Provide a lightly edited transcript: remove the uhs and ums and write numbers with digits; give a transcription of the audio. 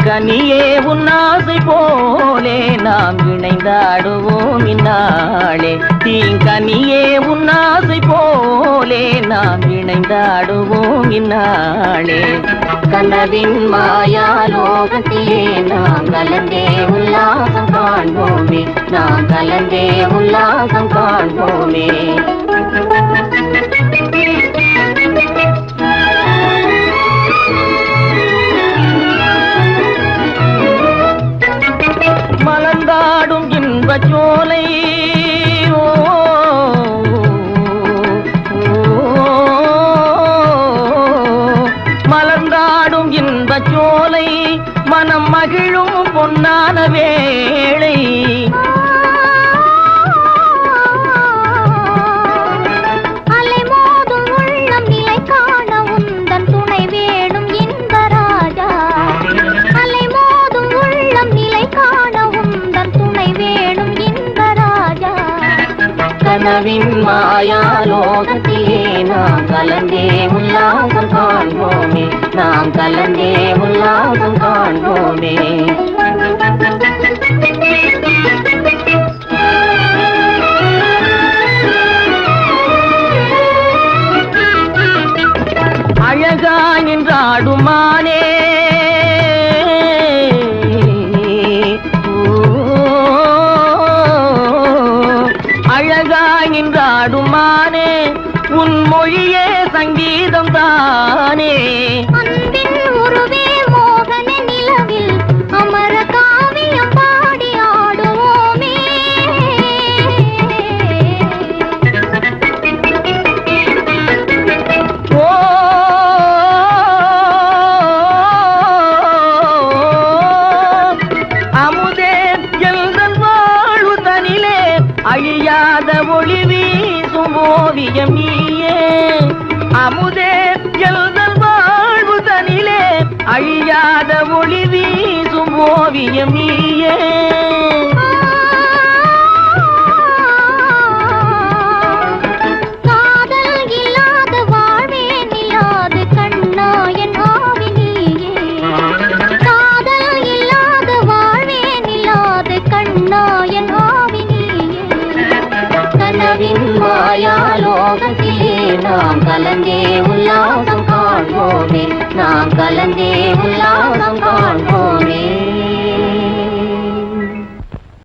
கனியே உன்னாசை போலே நாம் இணைந்தாடுவோம் இந்நாளே. தீங்கனியே உன்னாசை போலே நாம் இணைந்தாடுவோம் இந்நாளே. கனவின் மாயாலோகத்திலே நாம் கலந்தே உல்லாசம் காண்போமே, நாம் கலந்தே உல்லாசம் காண்போமே. மலர்ந்தாடும் இன்பச் சோலை மலர்ந்தாடும் இன்பச் சோலை மனம் மகிழும் பொன்னான வேளை. கனவின் மாயாலோகத்திலே நாம் கலந்தே உல்லாசம் காண்போமே, நாம் கலந்தே உல்லாசம் காண்போமே. அழகா நின்றாடும் மானே அழகாய் நின்றாடுமானே உன் மொழியே சங்கீதம் தானே. அன்பின் உருவே மோகன நிலவில் அமர காவியம் பாடி ஆடுவோமே. ஓ அமுதே எல்தன் வாழ்வு தனிலே அழியாத ஒளி வீசும் ஓவியம் நீயே. அமுதே எல்தன் வாழ்வு தனிலே அழியாத ஒளி வீசும் ஓவியம் நீயே. காதல் இல்லாத வாழ்வே நிலாது கண்ணா என் ஆவி நீயே. காதல் இல்லாத வாழ்வே நிலாது கண்ணா என் ஆவி நீயே. கனவின் மாயாலோகத்திலே நாம் கலந்தே உல்லாசம் காண்போமே, நாம் கலந்தே உல்லாசம் காண்போமே.